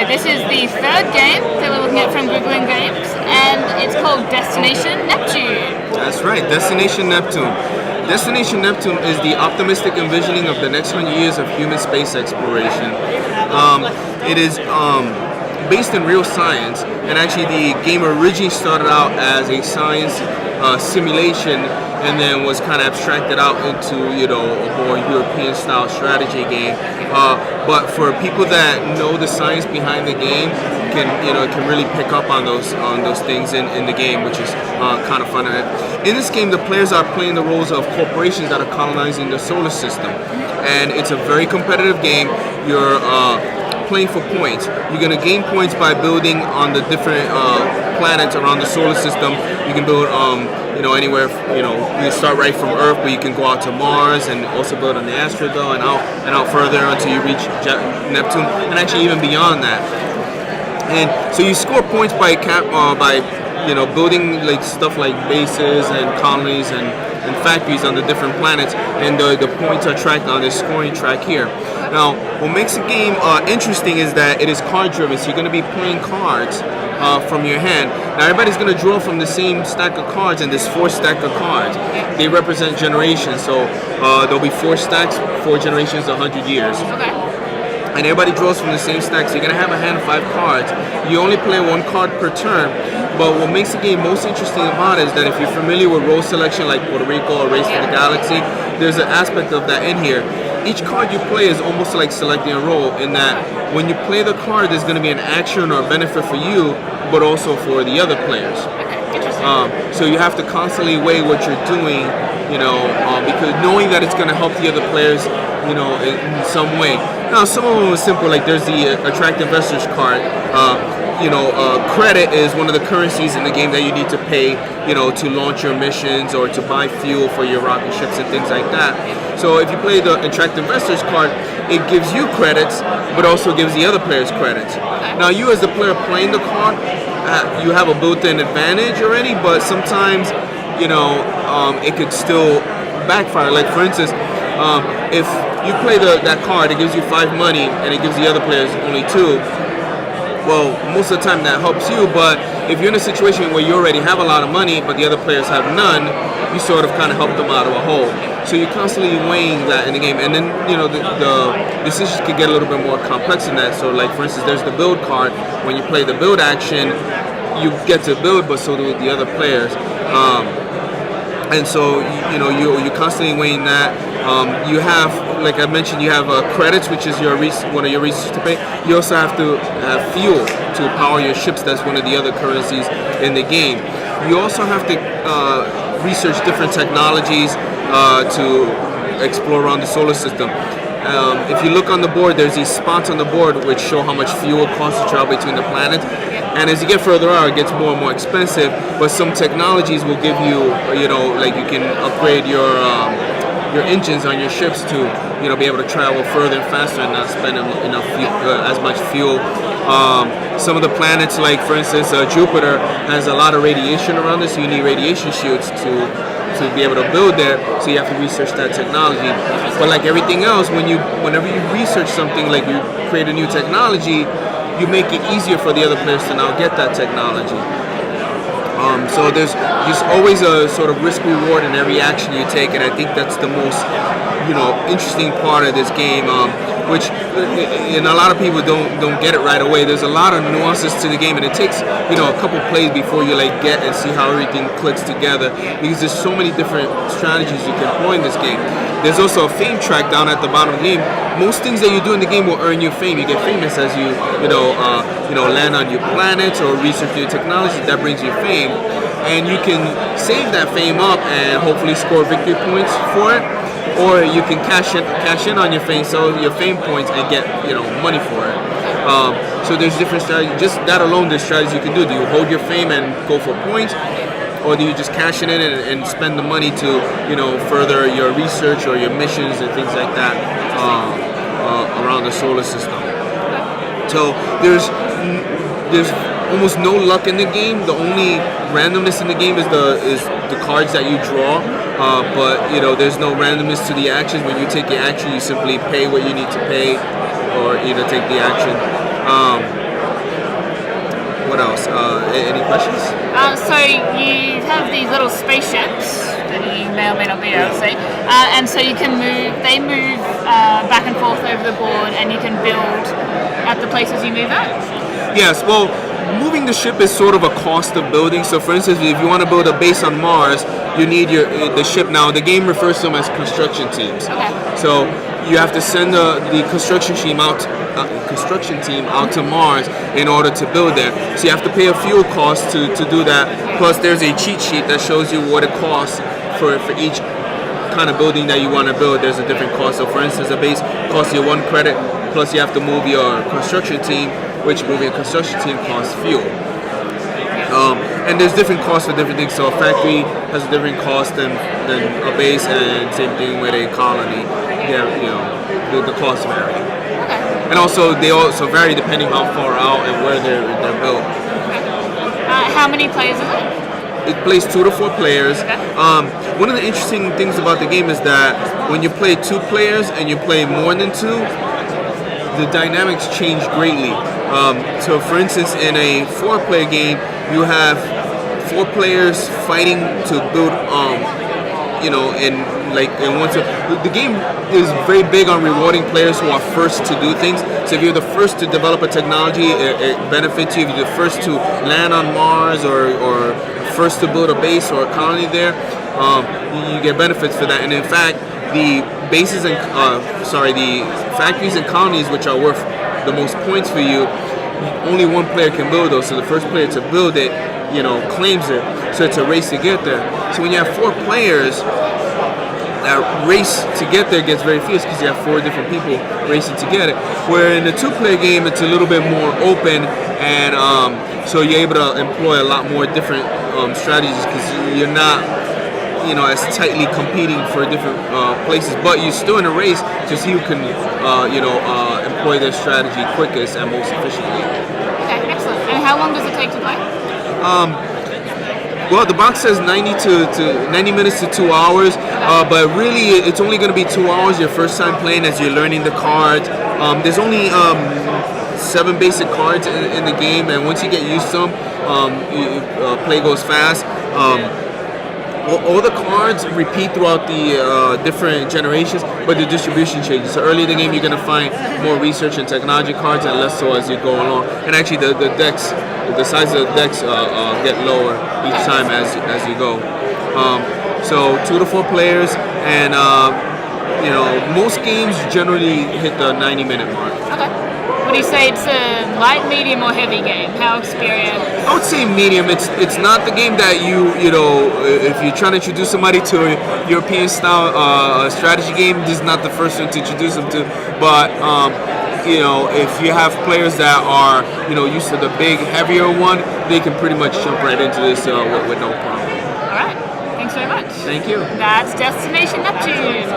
this is the third game that we're looking at from Griggling Games, and it's called Destination Neptune. That's right, Destination Neptune. Destination Neptune is the optimistic envisioning of the next 100 years of human space exploration. It is based in real science, and actually the game originally started out as a science simulation, and then was kind of abstracted out into a more European-style strategy game. But for people that know the science behind the game, can really pick up on those things in the game, which is kind of fun. In this game, the players are playing the roles of corporations that are colonizing the solar system, and it's a very competitive game. You're playing for points. You're going to gain points by building on the different planets around the solar system. You can build anywhere, you start right from Earth, but you can go out to Mars and also build on the asteroid belt and out further until you reach Neptune, and actually even beyond that. And so you score points by building like stuff like bases and colonies and factories on the different planets, and the points are tracked on this scoring track here. Now, what makes the game interesting is that it is card driven, so you're going to be playing cards from your hand. Now, everybody's going to draw from the same stack of cards, and there's 4 stacks of cards. They represent generations, so there'll be 4 stacks, 4 generations, 100 years. Okay. And everybody draws from the same stack, so you're going to have a hand of 5 cards. You only play 1 card per turn, but what makes the game most interesting about it is that if you're familiar with role selection like Puerto Rico or Race to the Galaxy, there's an aspect of that in here. Each card you play is almost like selecting a role, in that when you play the card, there's going to be an action or benefit for you, but also for the other players. Okay, interesting. So you have to constantly weigh what you're doing, because knowing that it's going to help the other players, in some way. Now, some of them are simple, like there's the Attract Investors card. Credit is one of the currencies in the game that you need to pay, to launch your missions or to buy fuel for your rocket ships and things like that. So if you play the Attract Investors card, it gives you credits, but also gives the other players credits. Now, you as the player playing the card, you have a built-in advantage already, but sometimes, it could still backfire. Like, for instance, if you play that card, it gives you 5 money, and it gives the other players only 2. Well, most of the time that helps you, but if you're in a situation where you already have a lot of money, but the other players have none, you sort of kind of help them out of a hole. So you're constantly weighing that in the game, and then the decisions can get a little bit more complex in that. So, like for instance, there's the build card. When you play the build action, you get to build, but so do the other players. And so you're constantly weighing that. You have, like I mentioned, you have credits, which is one of your resources to pay. You also have to have fuel to power your ships. That's one of the other currencies in the game. You also have to research different technologies to explore around the solar system. If you look on the board, there's these spots on the board which show how much fuel it costs to travel between the planets. And as you get further out, it gets more and more expensive. But some technologies will give you, like you can upgrade your engines on your ships to, be able to travel further and faster and not spend enough as much fuel. Some of the planets, like for instance, Jupiter has a lot of radiation around it, so you need radiation shields to be able to build there. So you have to research that technology. But like everything else, whenever you research something, like you create a new technology, you make it easier for the other players to now get that technology. So there's just always a sort of risk reward in every action you take, and I think that's the most interesting part of this game, which and a lot of people don't get it right away. There's a lot of nuances to the game, and it takes a couple plays before you get and see how everything clicks together, because there's so many different strategies you can employ in this game. There's also a fame track down at the bottom of the game. Most things that you do in the game will earn you fame. You get famous as you land on new planets or research new technology. That brings you fame, and you can save that fame up and hopefully score victory points for it, or you can cash in on your fame, sell your fame points, and get money for it. So there's different strategies. Just that alone, there's strategies you can do. Do you hold your fame and go for points, or do you just cash it in and spend the money to further your research or your missions and things like that around the solar system? So there's almost no luck in the game. The only randomness in the game is the cards that you draw. But there's no randomness to the actions. When you take the action, you simply pay what you need to pay, or take the action. What else? Any questions? So you have these little spaceships that you may or may not be able to see, and so you can move. They move back and forth over the board, and you can build at the places you move at. Yes. Well, moving the ship is sort of a cost of building. So, for instance, if you want to build a base on Mars, you need the ship. Now, the game refers to them as construction teams. Okay. So you have to send the construction team out. To Mars in order to build there. So you have to pay a fuel cost to do that. Plus there's a cheat sheet that shows you what it costs for each kind of building that you want to build. There's a different cost. So for instance, a base costs you 1 credit, plus you have to move your construction team, which moving a construction team costs fuel. And there's different costs for different things. So a factory has a different cost than a base, and same thing with a colony. Yeah, the costs vary. And also, they also vary depending how far out and where they're built. How many players is it? It plays 2 to 4 players. Okay. One of the interesting things about the game is that when you play 2 players and you play more than 2, the dynamics change greatly. So, for instance, in a 4-player game, you have 4 players fighting to build, the game is very big on rewarding players who are first to do things. So if you're the first to develop a technology, it benefits you. If you're the first to land on Mars or first to build a base or a colony there, you get benefits for that. And in fact, the bases and the factories and colonies which are worth the most points for you, only 1 player can build those. So the first player to build it, claims it. So it's a race to get there. So when you have 4 players, that race to get there gets very fierce because you have 4 different people racing to get it. Where in the 2-player game, it's a little bit more open, and so you're able to employ a lot more different strategies because you're not, as tightly competing for different places, but you're still in a race to see who can, employ their strategy quickest and most efficiently. Okay, excellent. And how long does it take to play? Well, the box says 90 minutes to 2 hours, but really it's only going to be 2 hours your first time playing as you're learning the cards. There's only 7 basic cards in the game, and once you get used to them, play goes fast. All the cards repeat throughout the different generations, but the distribution changes. So early in the game, you're going to find more research and technology cards, and less so as you go along. And actually, the size of the decks get lower each time as you go. So 2 to 4 players, and most games generally hit the 90-minute mark. Okay. Would you say it's a light, medium, or heavy game? How experienced? I would say medium. It's not the game that if you're trying to introduce somebody to a European style strategy game, this is not the first one to introduce them to. But if you have players that are used to the big, heavier one, they can pretty much jump right into this with no problem. All right. Thanks very much. Thank you. That's Destination Neptune.